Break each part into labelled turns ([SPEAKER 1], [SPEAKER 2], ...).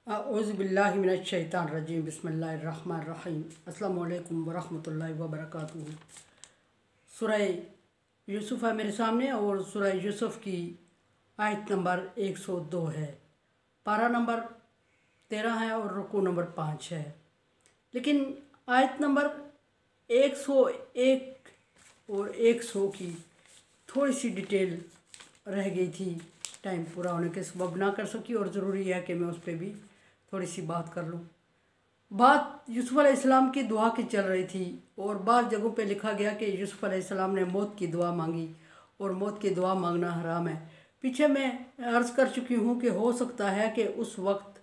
[SPEAKER 1] औज़ुबिल्लाहि मिनश्शैतानिर्रजीम बिस्मिल्लाहिर्रहमानिर्रहीम अस्सलामु अलैकुम वरहमतुल्लाहि वबरकातुहू। सूरह यूसुफ़ है मेरे सामने और सूरह यूसुफ़ की आयत नंबर 102 है। पारा नंबर 13 है और रुकू नंबर 5 है। लेकिन आयत नंबर 101 और 100 की थोड़ी सी डिटेल रह गई थी, टाइम पूरा होने के सबब ना कर सकी और ज़रूरी है कि मैं उस पर भी थोड़ी सी बात कर लूँ। बात यूसुफ़ अलैहिस्सलाम की दुआ की चल रही थी और बाज़ जगहों पे लिखा गया कि यूसुफ़ अलैहिस्सलाम ने मौत की दुआ मांगी और मौत की दुआ मांगना हराम है। पीछे मैं अर्ज़ कर चुकी हूँ कि हो सकता है कि उस वक्त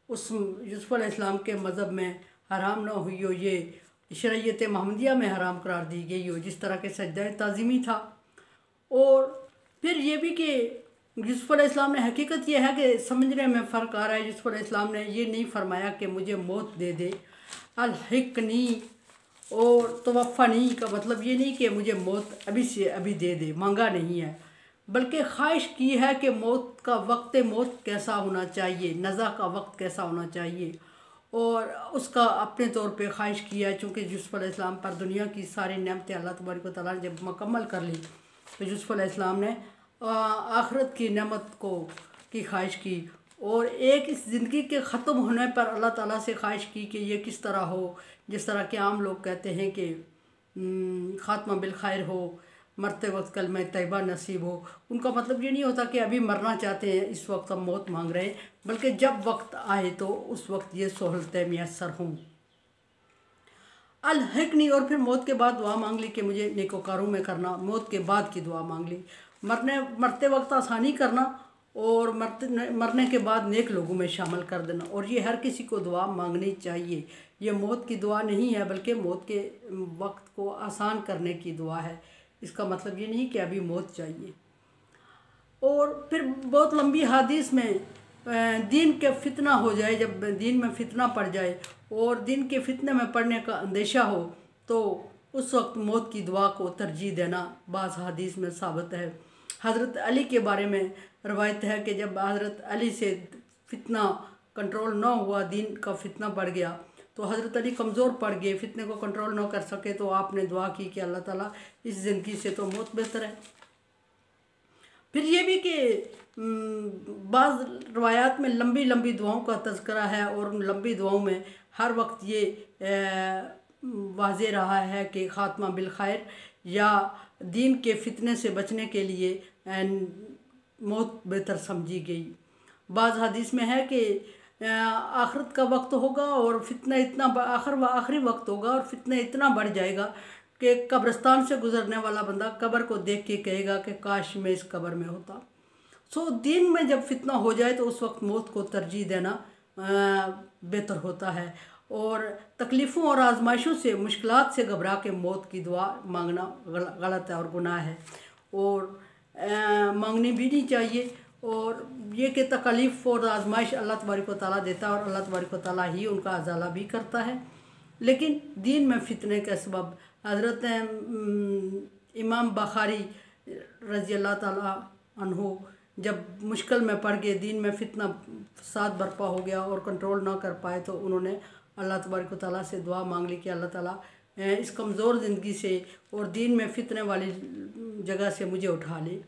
[SPEAKER 1] उस यूसुफ़ अलैहिस्सलाम के मज़हब में हराम ना हुई हो, ये शरीयत महमदिया में हराम करार दी गई हो, जिस तरह के सजदा ताज़ीमी था। और फिर ये भी कि यूसुफ़ अलैहिस्सलाम ने, हकीकत यह है कि समझने में फ़र्क आ रहा है, यूसुफ़ अलैहिस्सलाम ने ये नहीं फरमाया कि मुझे मौत दे दे, अलहिकनी और तवफ़नी का मतलब ये नहीं कि मुझे मौत अभी से अभी दे दे, मांगा नहीं है, बल्कि ख्वाहिश की है कि मौत का वक्त मौत कैसा होना चाहिए, नज़ा का वक्त कैसा होना चाहिए, और उसका अपने तौर पे ख्वाहिश किया है। चूँकि यूसुफ़ अलैहिस्सलाम पर दुनिया की सारी नेमतें अल्लाह तबारक व तआला ने जब मुकम्मल कर ली तो यूसुफ़ अलैहिस्सलाम ने आखिरत की नेमत की ख्वाहिश की और एक इस ज़िंदगी के ख़त्म होने पर अल्लाह ताला से ख्वाहिश की कि ये किस तरह हो, जिस तरह के आम लोग कहते हैं कि ख़ात्मा बिल खैर हो, मरते वक्त कलमा तैयबा नसीब हो। उनका मतलब ये नहीं होता कि अभी मरना चाहते हैं, इस वक्त हम मौत मांग रहे हैं, बल्कि जब वक्त आए तो उस वक्त ये सहूलतें मैसर हों। अलहिकनी, और फिर मौत के बाद दुआ मांग ली कि मुझे नेकोकारों में करना, मौत के बाद की दुआ मांग ली। मरते वक्त आसानी करना और मरने के बाद नेक लोगों में शामिल कर देना, और ये हर किसी को दुआ मांगनी चाहिए। ये मौत की दुआ नहीं है बल्कि मौत के वक्त को आसान करने की दुआ है। इसका मतलब ये नहीं कि अभी मौत चाहिए। और फिर बहुत लंबी हदीस में दीन के फितना हो जाए, जब दीन में फितना पड़ जाए और दीन के फितने में पड़ने का अंदेशा हो तो उस वक्त मौत की दुआ को तरजीह देना बाज़ हदीस में साबित है। हज़रत अली के बारे में रवायत है कि जब हज़रत अली से फितना कंट्रोल न हुआ, दीन का फितना बढ़ गया, तो हज़रत अली कमज़ोर पड़ गए, फितने को कंट्रोल न कर सके, तो आपने दुआ की कि अल्लाह ताला इस ज़िंदगी से तो मौत बेहतर है। फिर ये भी कि बाज़ रवायात में लंबी लंबी दुआओं का तज़किरा है और उन लंबी दुआओं में हर वक्त ये वाज़े रहा है कि ख़ात्मा बिल खैर या दीन के फितने से बचने के लिए मौत बेहतर समझी गई। बाज़ हदीस में है कि आखिरत का वक्त होगा और फितना इतना आखिरी वक्त होगा और फितना इतना बढ़ जाएगा कि कब्रिस्तान से गुज़रने वाला बंदा कब्र को देख के कहेगा कि काश मैं इस कब्र में होता। सो दीन में जब फितना हो जाए तो उस वक्त मौत को तरजीह देना बेहतर होता है, और तकलीफ़ों और आजमाइशों से, मुश्किलात से घबरा के मौत की दुआ मांगना गलत है और गुनाह है, और मांगनी भी नहीं चाहिए। और ये कि तकलीफ़ और आजमाइश अल्लाह तबारक व तआला देता है और अल्लाह तबारक व तआला ही उनका अज़ाला भी करता है। लेकिन दीन में फितने के सबब हज़रत इमाम बुखारी रज़ी अल्लाह ताला अन्हु जब मुश्किल में पड़ गए, दीन में फितना फसाद बर्पा हो गया और कंट्रोल ना कर पाए, तो उन्होंने अल्लाह तबारक व तआला से दुआ मांग ली कि अल्लाह ताला इस कमज़ोर ज़िंदगी से और दीन में फितने वाली जगह से मुझे उठा ले।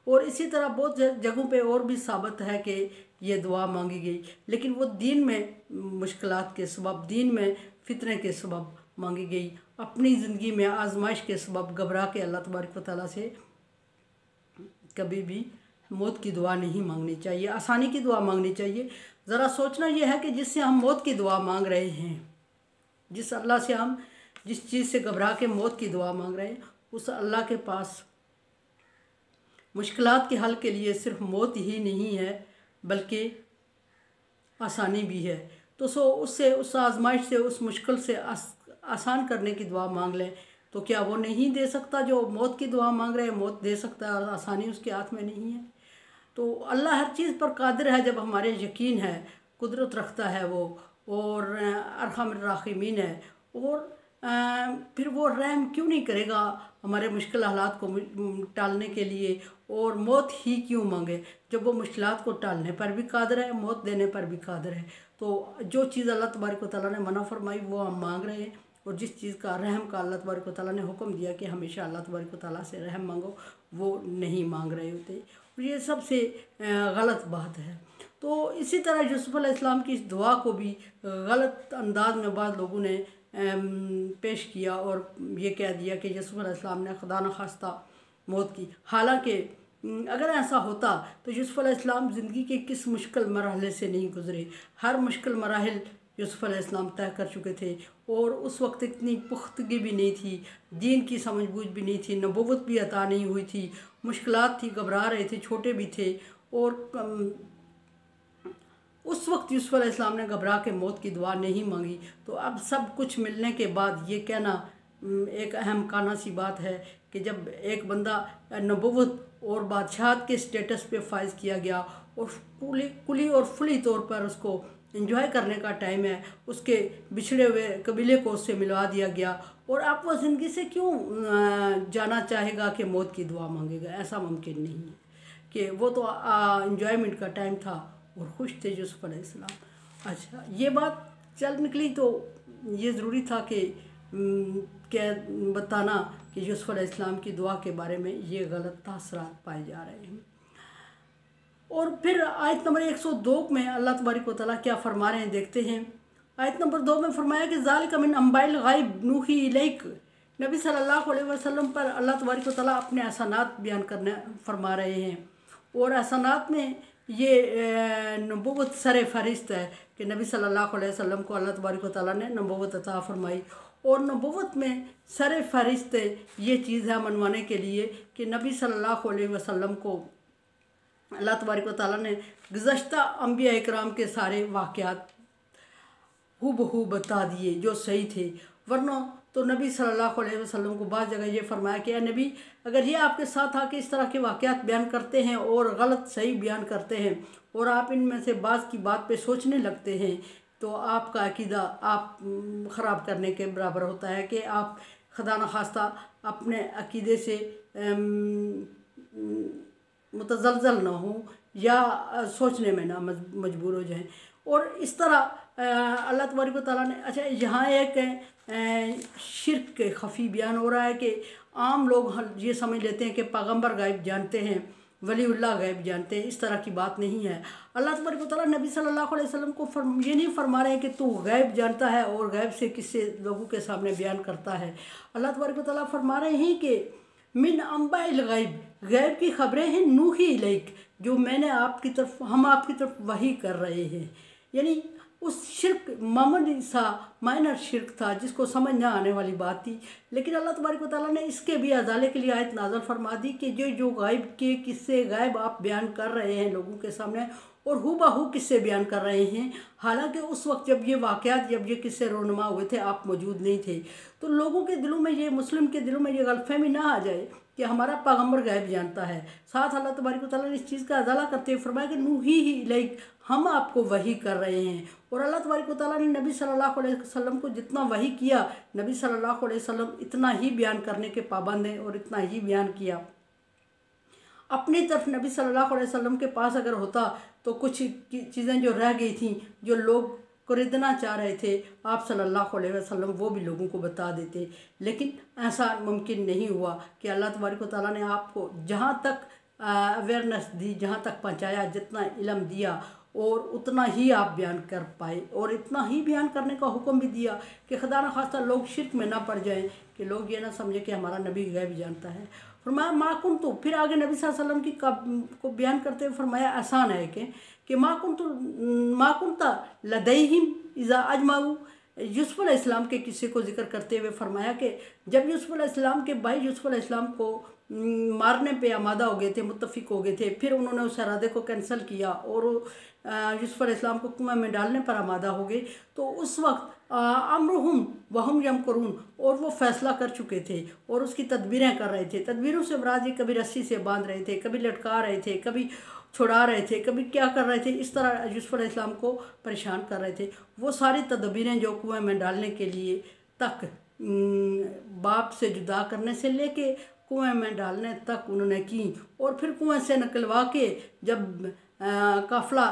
[SPEAKER 1] और इसी तरह बहुत जगहों पे और भी साबित है कि ये दुआ मांगी गई, लेकिन वो दीन में मुश्किलात के सबब, दीन में फितने के सबब मांगी गई। अपनी ज़िंदगी में आजमाइश के सबब घबरा के अल्लाह तबारक व तआला से कभी भी मौत की दुआ नहीं मांगनी चाहिए, आसानी की दुआ मांगनी चाहिए। ज़रा सोचना यह है कि जिससे हम मौत की दुआ मांग रहे हैं, जिस अल्लाह से हम जिस चीज़ से घबरा के मौत की दुआ मांग रहे हैं, उस अल्लाह के पास मुश्किलात के हल के लिए सिर्फ मौत ही नहीं है बल्कि आसानी भी है। तो उससे, उस आजमाइश से, उस मुश्किल से आसान करने की दुआ मांग लें, तो क्या वो नहीं दे सकता? जो मौत की दुआ मांग रहे हैं मौत दे सकता है और आसानी उसके हाथ में नहीं है? तो अल्लाह हर चीज़ पर कादिर है जब हमारे यकीन है, कुदरत रखता है वो, और अरहम राहिमीन है। और फिर वो रहम क्यों नहीं करेगा हमारे मुश्किल हालात को टालने के लिए, और मौत ही क्यों मांगे जब वो मुश्किलात को टालने पर भी कादिर है, मौत देने पर भी कादिर है। तो जो चीज़ अल्लाह तबारक व तआला ने मना फरमाई वो हम मांग रहे हैं, और जिस चीज़ का रहम का अल्लाह तबारक व तआला ने हुक्म दिया कि हमेशा अल्लाह तबारक व तआला से रहम मांगो, वो नहीं मांग रहे होते, और ये सबसे गलत बात है। तो इसी तरह यूसुफ अलैहिस्सलाम की इस दुआ को भी गलत अंदाज में बाद लोगों ने पेश किया और ये कह दिया कि यूसुफ अलैहिस्सलाम ने खुदा न खास्ता मौत की। हालांकि अगर ऐसा होता तो यूसुफ अलैहिस्सलाम ज़िंदगी के किस मुश्किल मरहले से नहीं गुज़रे। हर मुश्किल मराहिल यूसुफ अलैहिस्सलाम तय कर चुके थे, और उस वक्त इतनी पुख्तगी भी नहीं थी, दीन की समझबूझ भी नहीं थी, नबूवत भी अता नहीं हुई थी, मुश्किलात थी, घबरा रहे थे, छोटे भी थे। और उस वक्त यूसुफ अलैहिस्सलाम ने घबरा के मौत की दुआ नहीं मांगी। तो अब सब कुछ मिलने के बाद ये कहना एक अहम काना सी बात है कि जब एक बंदा नबूवत और बादशाहत के स्टेटस पे फाइज किया गया और कुली और फुली तौर पर उसको एंजॉय करने का टाइम है, उसके बिछड़े हुए कबीले को उससे मिलवा दिया गया, और अब वो ज़िंदगी से क्यों जाना चाहेगा कि मौत की दुआ मांगेगा। ऐसा मुमकिन नहीं है कि वो तो एंजॉयमेंट का टाइम था और खुश थे यूसुफ अलैहिस्सलाम। अच्छा, ये बात चल निकली तो ये ज़रूरी था कि क्या बताना कि यूसुफ अलैहिस्सलाम की दुआ के बारे में ये गलत तासरात पाए जा रहे हैं। और फिर आयत नंबर 102 में अल्लाह तबारक व तआला क्या फरमा रहे हैं देखते हैं। आयत नंबर 2 में फरमाया कि ज़ालिका मिन अंबाइल गाइब नूही इलैक। नबी सल्लल्लाहु अलैहि वसल्लम पर अल्लाह तबारक व तआला अपने एहसानात बयान करने फरमा रहे हैं, और एहसानात में ये नबूवत सर फहरिस्त है कि नबी सल्लल्लाहु अलैहि वसल्लम को अल्लाह तबारक व तआला ने नबूवत अता फरमाई, और नबूवत में सर फहरिस्त ये चीज़ है मनवाने के लिए कि नबी सल्लल्लाहु अलैहि वसल्लम को अल्लाह तबारक व तआला ने गुज़श्ता अंबिया इकराम के सारे वाक़यात हूबहू बता दिए जो सही थे। वरना तो नबी सल्लल्लाहु अलैहि वसल्लम को बाद जगह ये फरमाया कि नबी अगर ये आपके साथ आके इस तरह के वाक़यात बयान करते हैं और गलत सही बयान करते हैं और आप इनमें से बाज़ की बात पे सोचने लगते हैं, तो आपका अकीदा आप ख़राब करने के बराबर होता है कि आप खुदा न खास्ता अपने अकीदे से मुतज़लज़ल ना हो या सोचने में ना मजबूर हो जाएं। और इस तरह अल्लाह तबारक व तआला ने, अच्छा यहाँ एक शिर्क के खफ़ी बयान हो रहा है कि आम लोग ये समझ लेते हैं कि पैगम्बर गायब जानते हैं, वलीउल्लाह गायब जानते हैं। इस तरह की बात नहीं है। अल्लाह तबारक व तआला नबी सल्लल्लाहु अलैहि वसल्लम को ये नहीं फरमा रहे हैं कि तू गायब जानता है और गायब से किससे लोगों के सामने बयान करता है। अल्लाह तबारक व तआला फरमा रहे हैं कि मिन अंबाइल गायब, गैब की खबरें हैं नूही इलैक, जो मैंने आपकी तरफ हम आपकी तरफ वही कर रहे हैं। यानी उस शिर्क मामूली सा माइनर शिर्क था जिसको समझ ना आने वाली बात थी, लेकिन अल्लाह तबारक व तआला ने इसके भी अजाले के लिए आयत नाज़िल फरमा दी कि जो गायब के किस्से गायब आप बयान कर रहे हैं लोगों के सामने और हूबहू किस्से बयान कर रहे हैं, हालांकि उस वक्त जब ये वाक़यात जब ये किस्से रोनुमा हुए थे आप मौजूद नहीं थे। तो लोगों के दिलों में ये, मुस्लिम के दिलों में ये गलतफहमी ना आ जाए कि हमारा पैगम्बर गायब जानता है। साथ अल्लाह तबारक व तआला ने इस चीज़ का अजाला करते हुए फरमाया कि नूही ही इलैक, हम आपको वही कर रहे हैं। और अल्लाह तबारक व तआला ने नबी सल्लल्लाहु अलैहि वसल्लम को जितना वही किया, नबी सल्लल्लाहु अलैहि वसल्लम इतना ही बयान करने के पाबंद हैं और इतना ही बयान किया। अपनी तरफ नबी सल्लल्लाहु अलैहि वसल्लम के पास अगर होता तो कुछ चीज़ें जो रह गई थी, जो लोग खरीदना चाह रहे थे, आप सल्लल्लाहु अलैहि वसल्लम वो भी लोगों को बता देते। लेकिन ऐसा मुमकिन नहीं हुआ कि अल्लाह तबारक व तआला ने आपको जहाँ तक अवेयरनेस दी, जहाँ तक पहुँचाया, जितना इल्म दिया और उतना ही आप बयान कर पाए, और इतना ही बयान करने का हुक्म भी दिया कि खुदा न खास्ता लोग शिर्क में ना पड़ जाएं, कि लोग ये ना समझे कि हमारा नबी गैब जानता है। फरमाया माकुन, तो फिर आगे नबी सल्लल्लाहु अलैहि वसल्लम की को बयान करते हुए फरमाया आसान है कि माकुन ता लदैहिम इज़ा अजमाऊ। यूसुफ अलैहिस्सलाम के किस्से को जिक्र करते हुए फरमाया कि जब यूसुफ अलैहिस्सलाम के भाई यूसुफ अलैहिस्सलाम को मारने पे आमादा हो गए थे, मुत्तफिक हो गए थे, फिर उन्होंने उस इरादे को कैंसिल किया और यूसुफ अलैहिस्सलाम को कुआं में डालने पर आमादा हो गए। तो उस वक्त अम्रुहुम वहुम यमकुरून, और वो फैसला कर चुके थे और उसकी तदबीरें कर रहे थे। तदबीरों से मुराद ये कभी रस्सी से बांध रहे थे, कभी लटका रहे थे, कभी छुड़ा रहे थे, कभी क्या कर रहे थे, इस तरह यूसुफ अलैहिस्सलाम को परेशान कर रहे थे। वो सारी तदबीरें जो कुएं में डालने के लिए तक बाप से जुदा करने से लेके कुएं में डालने तक उन्होंने की, और फिर कुएं से निकलवा के जब काफिला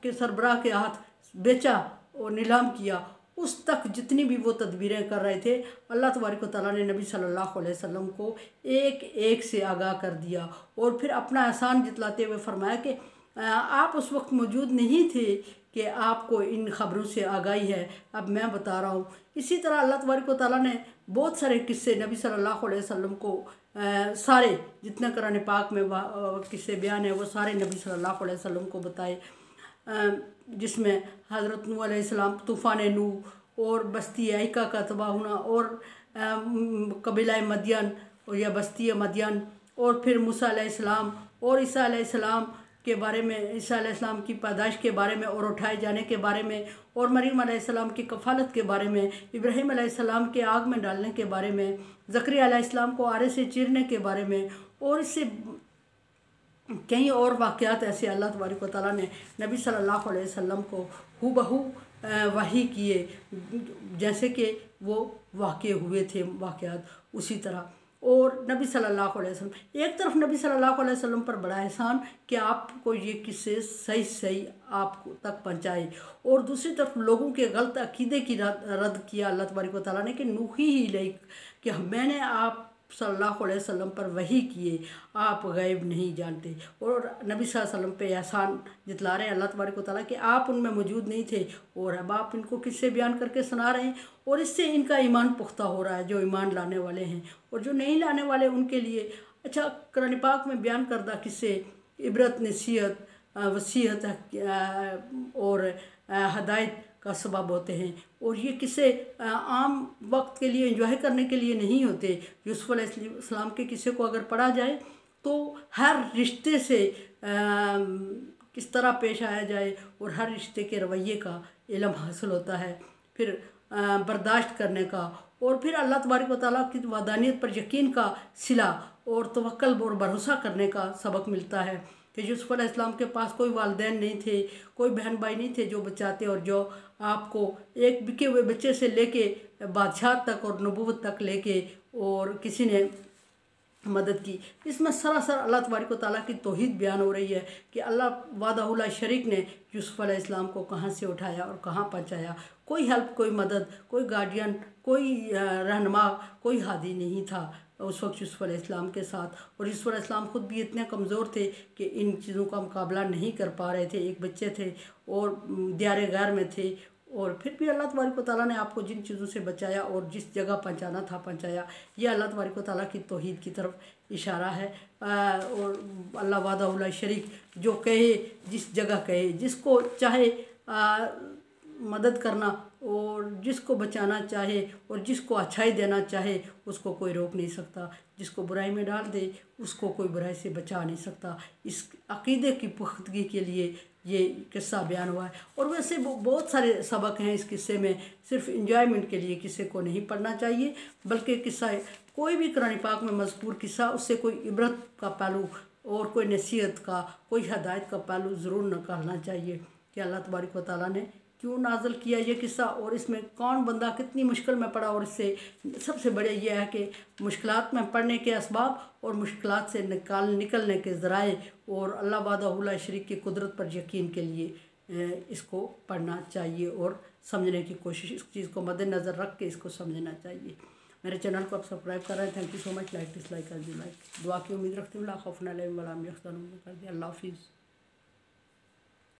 [SPEAKER 1] के सरबराह के हाथ बेचा और नीलाम किया, उस तक जितनी भी वो तदबीरें कर रहे थे, अल्लाह तबारक व तआला ने नबी सल्लल्लाहु अलैहि वसल्लम को एक एक से आगाह कर दिया। और फिर अपना एहसान जितलाते हुए फरमाया कि आप उस वक्त मौजूद नहीं थे कि आपको इन ख़बरों से आगाही है, अब मैं बता रहा हूँ। इसी तरह अल्लाह तबारक व तआला ने बहुत सारे किस्से नबी सल्लल्लाहु अलैहि वसल्लम को सारे जितने कुरान पाक में किस्से बयान है वो सारे नबी सल्लल्लाहु अलैहि वसल्लम को बताए, जिसमें हज़रत नूह अलैहिस्सलाम, तूफ़ान नूह और बस्ती आइका का तबाह होना, और कबीला मदियन और या बस्ती मदियन, और फिर मूसा अलैहिस्सलाम और ईसा अलैहिस्सलाम के बारे में, ईसा अलैहिस्सलाम की पैदाइश के बारे में और उठाए जाने के बारे में, और मरीम अलैहिस्सलाम की कफ़ालत के बारे में, इब्राहीम अलैहिस्सलाम के आग में डालने के बारे में, ज़करिया अलैहिस्सलाम को आरे से चीरने के बारे में, और इससे कई और वाक़यात ऐसे अल्लाह तबारक व तआला ने नबी सल्लल्लाहु अलैहि वसल्लम को हूबहू वही किए, जैसे कि वो वाक़े हुए थे वाक़यात उसी तरह। और नबी सल्लल्लाहु अलैहि वसल्लम, एक तरफ नबी सल्लल्लाहु अलैहि वसल्लम पर बड़ा एहसान कि आपको ये किस्से सही सही आप तक पहुँचाए, और दूसरी तरफ लोगों के गलत अकीदे की रद्द किया अल्लाह तबारक व तआला ने कि नूही ही लाइक कि मैंने आप सल्लल्लाहु अलैहि वसल्लम पर वही किए, आप गैब नहीं जानते। और नबी सल्लल्लाहु अलैहि वसल्लम पे एहसान जितला रहे हैं अल्लाह तबारक व तआला कि आप उनमें मौजूद नहीं थे, और अब आप इनको किस्से बयान करके सुना रहे हैं, और इससे इनका ईमान पुख्ता हो रहा है, जो ईमान लाने वाले हैं। और जो नहीं लाने वाले उनके लिए अच्छा कुरान पाक में बयान करदा किस्से इबरत, नसीहत, वसीहत और हदायत का सबब होते हैं। और ये किस्से आम वक्त के लिए एंजॉय करने के लिए नहीं होते। यूसुफ अलैहिस्सलाम के किस्से को अगर पढ़ा जाए तो हर रिश्ते से किस तरह पेश आया जाए और हर रिश्ते के रवैये का इल्म हासिल होता है, फिर बर्दाश्त करने का, और फिर अल्लाह तबारक व तआला की वहदानियत पर यकीन का सिला और तवक्कुल और भरोसा करने का सबक मिलता है कि यूसुफ अलैहिस्सलाम के पास कोई वालिदैन नहीं थे, कोई बहन भाई नहीं थे जो बचाते, और जो आपको एक बिके हुए बच्चे से लेके बादशाह तक और नबूवत तक लेके और किसी ने मदद की। इसमें सरासर अल्लाह तबारक व तआला की तौहीद बयान हो रही है कि अल्लाह वाहदहू ला शरीक ने यूसुफ अलैहिस्सलाम को कहाँ से उठाया और कहाँ पहुँचाया। कोई हेल्प, कोई मदद, कोई गार्डियन, कोई रहनुमा, कोई हादी नहीं था उस वक्त यूसुफ अलैहिस्सलाम के साथ। और यूसुफ अलैहिस्सलाम खुद भी इतने कमज़ोर थे कि इन चीज़ों का मुकाबला नहीं कर पा रहे थे, एक बच्चे थे और दियारे गैर में थे, और फिर भी अल्लाह तबारक व तआला ने आपको जिन चीज़ों से बचाया और जिस जगह पहुँचाना था पहुँचाया। ये अल्लाह तबारक व तआला की तौहीद की तरफ इशारा है। और अल्लाह वाहदहू ला शरीक, जो कहे, जिस जगह कहे, जिसको चाहे मदद करना और जिसको बचाना चाहे और जिसको अच्छाई देना चाहे उसको कोई रोक नहीं सकता, जिसको बुराई में डाल दे उसको कोई बुराई से बचा नहीं सकता। इस अक़ीदे की पुख्तगी के लिए ये किस्सा बयान हुआ है। और वैसे बहुत सारे सबक हैं इस किस्से में, सिर्फ इंजॉयमेंट के लिए किस्से को नहीं पढ़ना चाहिए, बल्कि किस्सा कोई भी कुरान पाक में मज़कूर किस्सा उससे कोई इबरत का पहलू और कोई नसीहत का, कोई हदायत का पहलू ज़रूर निकालना चाहिए कि अल्लाह तबारक व तआला ने क्यों नाज़िल किया ये किस्सा और इसमें कौन बंदा कितनी मुश्किल में पड़ा। और इससे सबसे बड़े ये है कि मुश्किलात में पड़ने के असबाब और मुश्किलात से निकलने के ज़राए और अल्लाह वाहदहू ला शरीक की कुदरत पर यकीन के लिए इसको पढ़ना चाहिए और समझने की कोशिश, इस चीज़ को मद्देनज़र रख के इसको समझना चाहिए। मेरे चैनल को आप सब्सक्राइब कर रहे हैं, thank you so much. Like dislike कर दी, लाइक दुआ की उम्मीद रखती हूँ। ला खौफुन अलैहिम वला हुम यहज़नून कर दिया। अल्लाह हाफ़िज़।